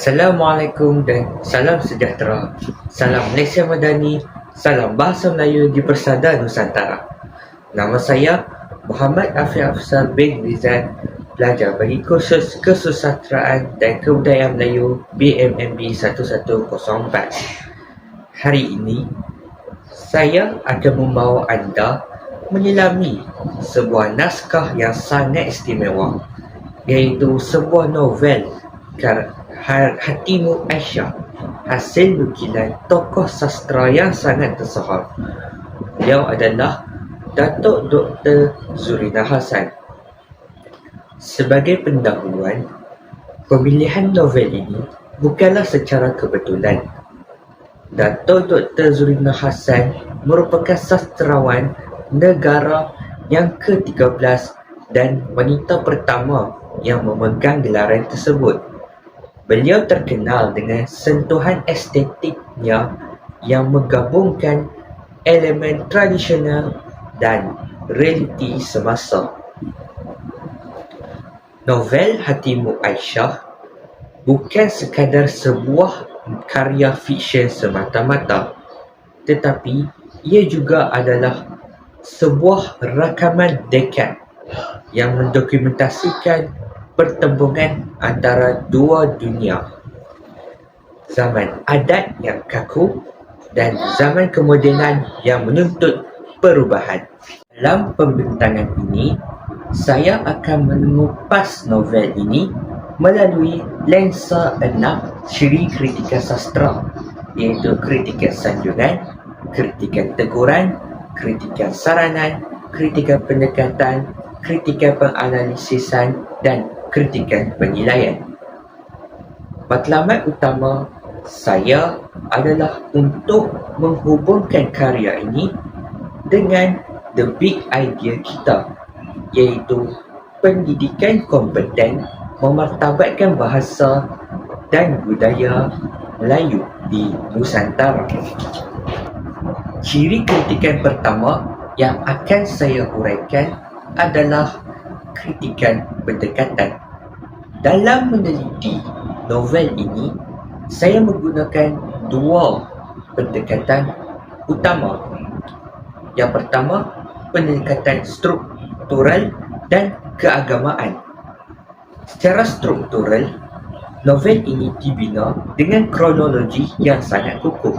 Assalamualaikum dan salam sejahtera. Salam Malaysia Madani, salam Bahasa Melayu di Persada Nusantara. Nama saya Muhammad Afiq Afsal bin Rizal, pelajar bagi kursus Kesusasteraan dan Kebudayaan Melayu BMMB 1104. Hari ini, saya akan membawa anda menyelami sebuah naskah yang sangat istimewa, iaitu sebuah novel Hatimu Aisyah, hasil nukilan tokoh sastera yang sangat tersohor. Beliau adalah Datuk Dr. Zurina Hassan. Sebagai pendahuluan, pemilihan novel ini bukanlah secara kebetulan. Datuk Dr. Zurina Hassan merupakan sastrawan negara yang ke-13 dan wanita pertama yang memegang gelaran tersebut. Beliau terkenal dengan sentuhan estetiknya yang menggabungkan elemen tradisional dan realiti semasa. Novel Hatimu Aisyah bukan sekadar sebuah karya fiksyen semata-mata, tetapi ia juga adalah sebuah rakaman dekad yang mendokumentasikan pertembungan antara dua dunia, zaman adat yang kaku dan zaman kemodenan yang menuntut perubahan. Dalam pembintangan ini, saya akan mengupas novel ini melalui lensa 6 ciri kritika sastra, iaitu kritikan sanjungan, kritikan teguran, kritikan saranan, kritikan pendekatan, kritikan penganalisisan dan kritikan penilaian. Matlamat utama saya adalah untuk menghubungkan karya ini dengan the big idea kita, iaitu pendidikan kompeten memartabatkan bahasa dan budaya Melayu di Nusantara. Ciri kritikan pertama yang akan saya huraikan adalah kritikan pendekatan. Dalam meneliti novel ini, saya menggunakan dua pendekatan utama. Yang pertama, pendekatan struktural dan keagamaan. Secara struktural, novel ini dibina dengan kronologi yang sangat kukuh.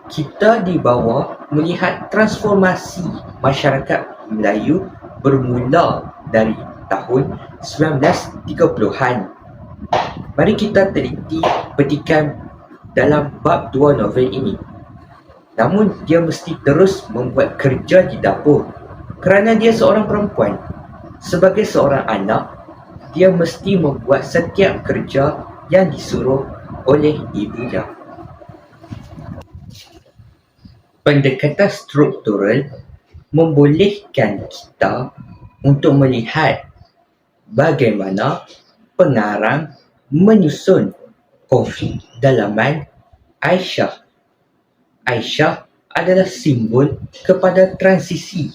Kita dibawa melihat transformasi masyarakat Melayu bermula dari tahun 1930-an. Mari kita teliti petikan dalam bab 2 novel ini. Namun dia mesti terus membuat kerja di dapur kerana dia seorang perempuan. Sebagai seorang anak, dia mesti membuat setiap kerja yang disuruh oleh ibunya. Pendekatan struktural membolehkan kita untuk melihat bagaimana pengarang menyusun konflik dalaman Aisyah. Aisyah adalah simbol kepada transisi.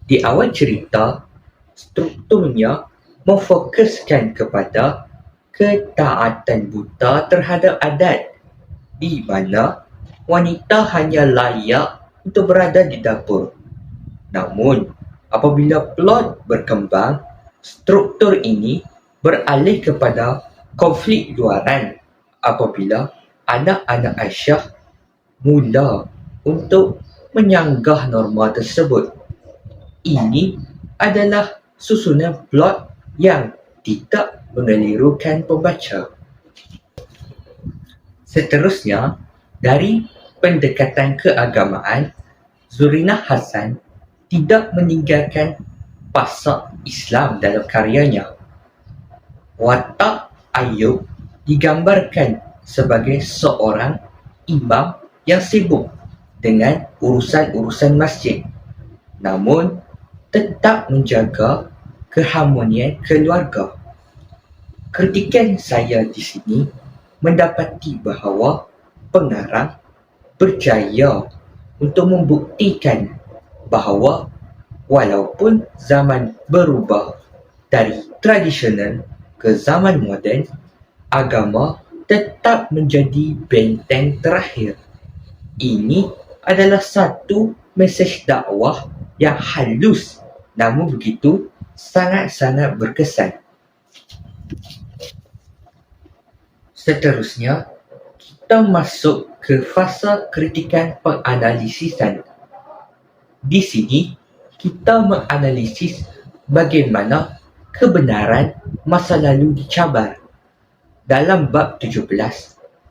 Di awal cerita, strukturnya memfokuskan kepada ketaatan buta terhadap adat, di mana wanita hanya layak untuk berada di dapur. Namun, apabila plot berkembang, struktur ini beralih kepada konflik luaran apabila anak-anak Aisyah mula untuk menyanggah norma tersebut. Ini adalah susunan plot yang tidak mengelirukan pembaca. Seterusnya, dari pendekatan keagamaan, Zurina Hassan tidak meninggalkan pasak Islam dalam karyanya. Watak Ayub digambarkan sebagai seorang imam yang sibuk dengan urusan-urusan masjid, namun tetap menjaga keharmonian keluarga. Kritikan saya di sini mendapati bahawa pengarang berjaya untuk membuktikan bahawa walaupun zaman berubah dari tradisional ke zaman moden, agama tetap menjadi benteng terakhir. Ini adalah satu mesej dakwah yang halus namun begitu sangat-sangat berkesan. Seterusnya, kita masuk ke fasa kritikan penganalisisan. Di sini, kita menganalisis bagaimana kebenaran masa lalu dicabar. Dalam bab 17,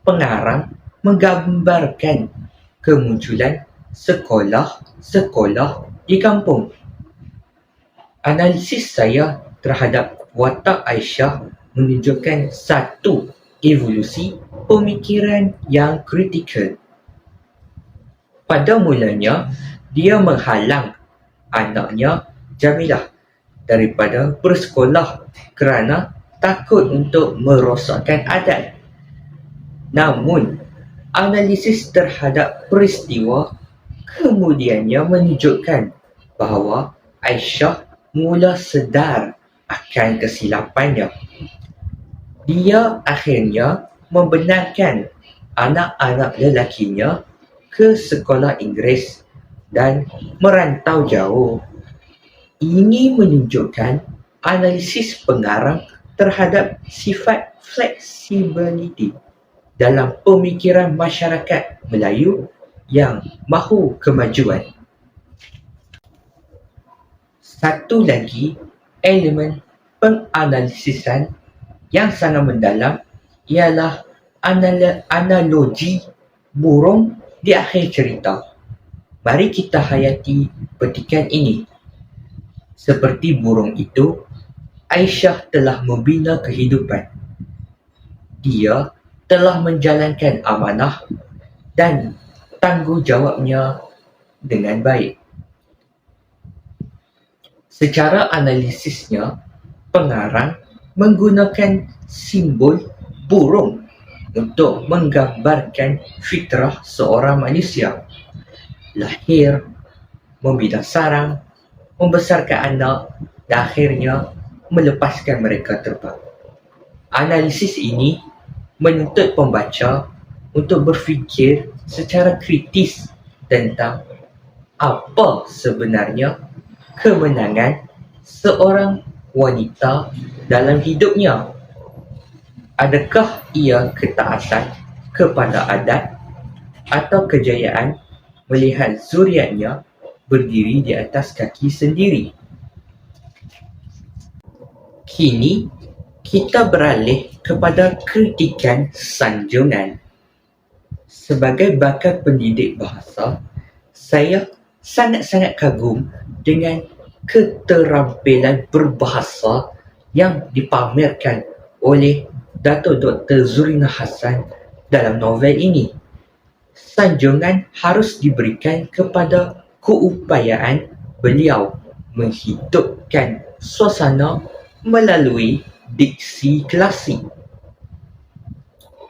pengarang menggambarkan kemunculan sekolah-sekolah di kampung. Analisis saya terhadap watak Aisyah menunjukkan satu evolusi pemikiran yang kritikal. Pada mulanya, dia menghalang anaknya Jamilah daripada bersekolah kerana takut untuk merosakkan adat. Namun, analisis terhadap peristiwa kemudiannya menunjukkan bahawa Aisyah mula sedar akan kesilapannya. Dia akhirnya membenarkan anak-anak lelakinya ke sekolah Inggeris dan merantau jauh. Ini menunjukkan analisis pengarang terhadap sifat fleksibiliti dalam pemikiran masyarakat Melayu yang mahu kemajuan. Satu lagi elemen penganalisisan yang sangat mendalam ialah analogi burung di akhir cerita. Mari kita hayati petikan ini. Seperti burung itu, Aisyah telah membina kehidupan. Dia telah menjalankan amanah dan tanggungjawabnya dengan baik. Secara analisisnya, pengarang menggunakan simbol burung untuk menggambarkan fitrah seorang manusia. Lahir, membina sarang, membesarkan anak dan akhirnya melepaskan mereka terbang. Analisis ini menuntut pembaca untuk berfikir secara kritis tentang apa sebenarnya kemenangan seorang wanita dalam hidupnya. Adakah ia ketaatan kepada adat atau kejayaan melihat zuriatnya berdiri di atas kaki sendiri? Kini, kita beralih kepada kritikan sanjungan. Sebagai bakal pendidik bahasa, saya sangat-sangat kagum dengan keterampilan berbahasa yang dipamerkan oleh Dato' Dr. Zurina Hassan dalam novel ini. Sanjungan harus diberikan kepada keupayaan beliau menghidupkan suasana melalui diksi klasik.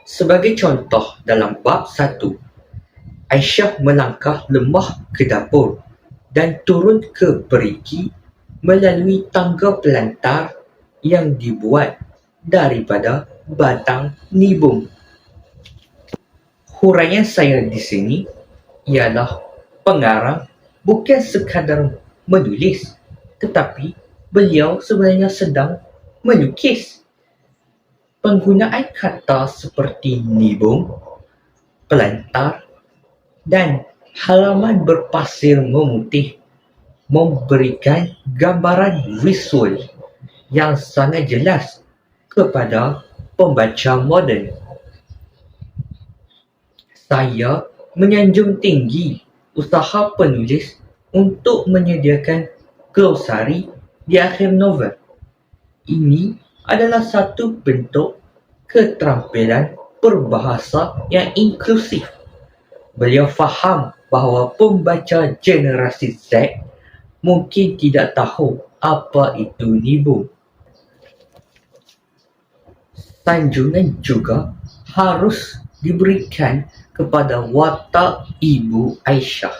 Sebagai contoh dalam bab 1, Aisyah melangkah lemah ke dapur dan turun ke perigi melalui tangga pelantar yang dibuat daripada batang nibung. Huraian saya di sini ialah pengarang bukan sekadar menulis, tetapi beliau sebenarnya sedang melukis. Penggunaan kata seperti nibung, pelantar dan halaman berpasir memutih memberikan gambaran visual yang sangat jelas kepada pembaca moden. Saya menyanjung tinggi usaha penulis untuk menyediakan glosari di akhir novel. Ini adalah satu bentuk keterampilan berbahasa yang inklusif. Beliau faham bahawa pembaca generasi Z mungkin tidak tahu apa itu nibung. Sanjungan juga harus diberikan kepada watak ibu Aisyah.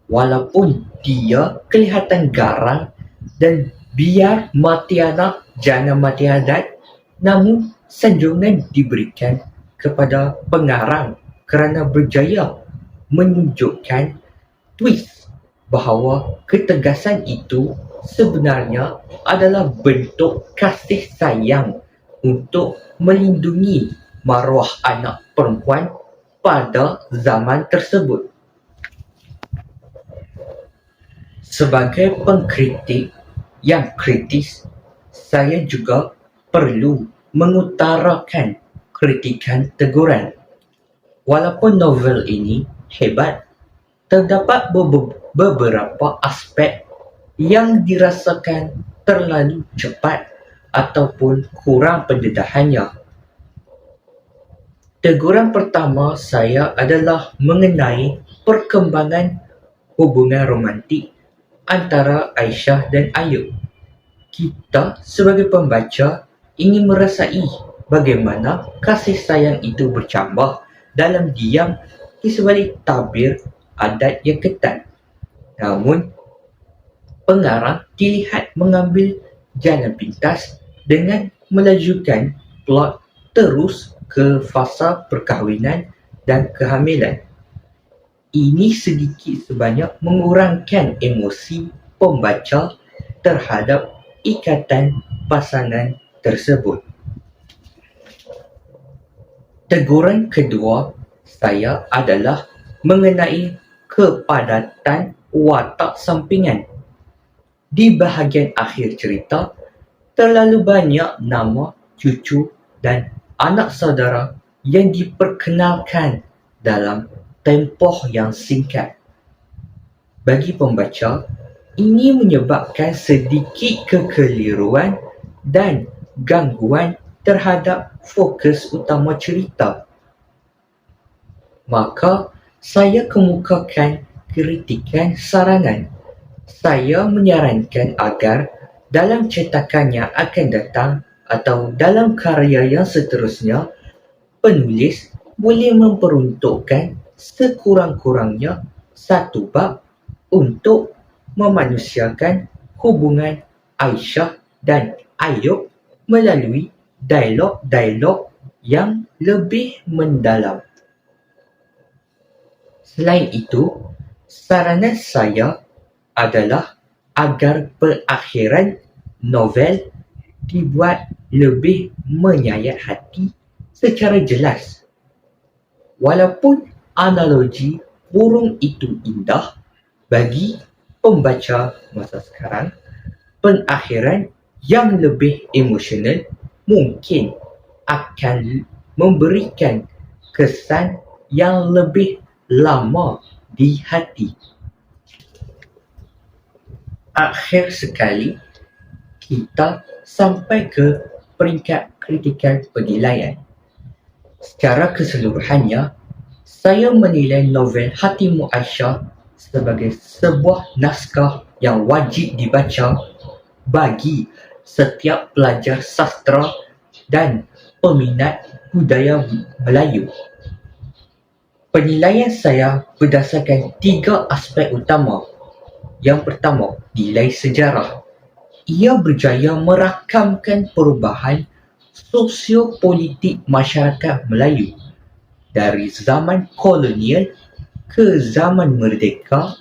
Walaupun dia kelihatan garang dan biar mati anak jangan mati adat, namun sanjungan diberikan kepada pengarang kerana berjaya menunjukkan twist bahawa ketegasan itu sebenarnya adalah bentuk kasih sayang untuk melindungi maruah anak perempuan pada zaman tersebut. Sebagai pengkritik yang kritis, saya juga perlu mengutarakan kritikan teguran. Walaupun novel ini hebat, terdapat beberapa aspek yang dirasakan terlalu cepat ataupun kurang pendedahannya. Teguran pertama saya adalah mengenai perkembangan hubungan romantik antara Aisyah dan Ayub. Kita sebagai pembaca ingin merasai bagaimana kasih sayang itu bercambah dalam diam di sebalik tabir adat yang ketat. Namun, pengarang dilihat mengambil jalan pintas dengan melajukan plot terus ke fasa perkahwinan dan kehamilan. Ini sedikit sebanyak mengurangkan emosi pembaca terhadap ikatan pasangan tersebut. Teguran kedua saya adalah mengenai kepadatan watak sampingan. Di bahagian akhir cerita, terlalu banyak nama, cucu dan anak saudara yang diperkenalkan dalam tempoh yang singkat. Bagi pembaca, ini menyebabkan sedikit kekeliruan dan gangguan terhadap fokus utama cerita. Maka, saya kemukakan kritikan saranan. Saya menyarankan agar dalam cetakan yang akan datang atau dalam karya yang seterusnya, penulis boleh memperuntukkan sekurang-kurangnya satu bab untuk memanusiakan hubungan Aisyah dan Ayub melalui dialog-dialog yang lebih mendalam. Selain itu, saranan saya adalah agar perakhiran novel dibuat lebih menyayat hati secara jelas. Walaupun analogi burung itu indah bagi pembaca masa sekarang, pengakhiran yang lebih emosional mungkin akan memberikan kesan yang lebih lama di hati. Akhir sekali, kita sampai ke peringkat kritikan penilaian. Secara keseluruhannya, saya menilai novel Hatimu Aisyah sebagai sebuah naskah yang wajib dibaca bagi setiap pelajar sastra dan peminat budaya Melayu. Penilaian saya berdasarkan 3 aspek utama. Yang pertama, nilai sejarah. Ia berjaya merakamkan perubahan sosiopolitik masyarakat Melayu dari zaman kolonial ke zaman merdeka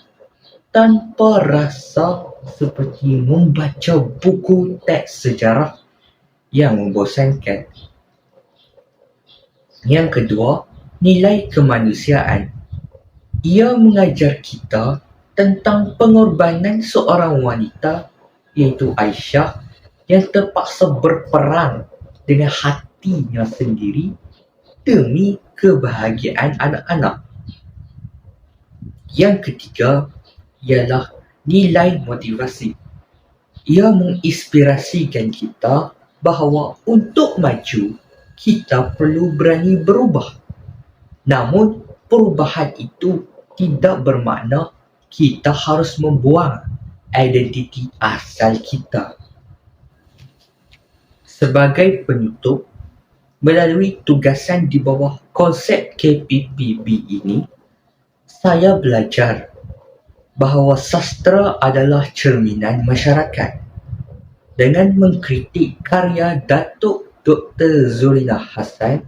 tanpa rasa seperti membaca buku teks sejarah yang membosankan. Yang kedua, nilai kemanusiaan. Ia mengajar kita tentang pengorbanan seorang wanita iaitu Aisyah yang terpaksa berperang dengan hatinya sendiri demi kebahagiaan anak-anak. Yang ketiga ialah nilai motivasi. Ia menginspirasikan kita bahawa untuk maju, kita perlu berani berubah. Namun, perubahan itu tidak bermakna kita harus membuang identiti asal kita. Sebagai penutup, melalui tugasan di bawah konsep KPPB ini, saya belajar bahawa sastra adalah cerminan masyarakat. Dengan mengkritik karya Datuk Dr. Zurina Hassan,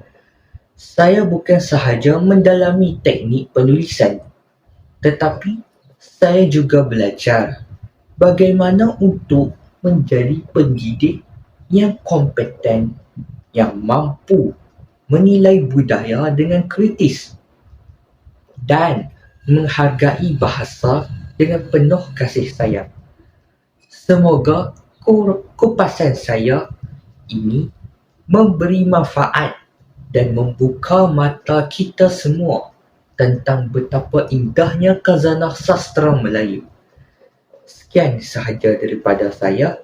saya bukan sahaja mendalami teknik penulisan, tetapi saya juga belajar bagaimana untuk menjadi pendidik yang kompeten, yang mampu menilai budaya dengan kritis dan menghargai bahasa dengan penuh kasih sayang. Semoga kupasan saya ini memberi manfaat dan membuka mata kita semua tentang betapa indahnya khazanah sastra Melayu. Sekian sahaja daripada saya,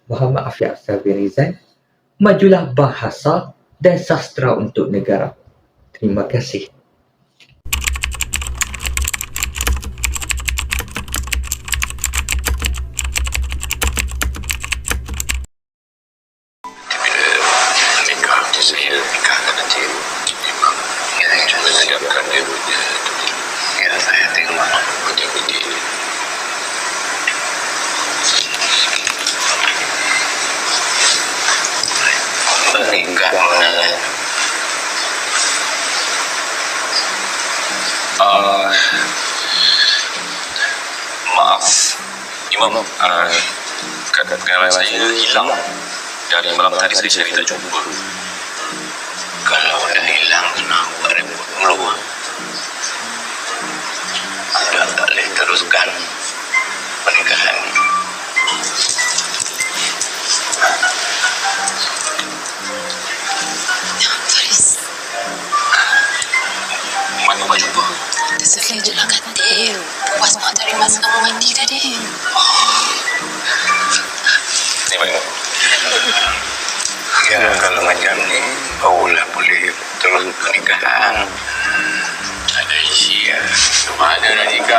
Muhammad Afiq Afzal bin Rizal. Majulah bahasa dan sastra untuk negara. Terima kasih. Saya nikahkan nanti memang saya menyiapkan dia punya ya saya tengok putih-putih menikah maaf Imam, kadang-kadang saya hilang dari malam tadi saya cari tak jumpa. Kalau dah hilang, kenapa repot mulu? Anda tak boleh teruskan pernikahan. Faris, Mana nak jumpa? Desafia je lah kata. Puas nak dari masa kamu mandi tadi. Ni baik. Ya, kalau macam ni, barulah boleh terus pernikahan. Ada isi ya. Cuma ada nak nikah.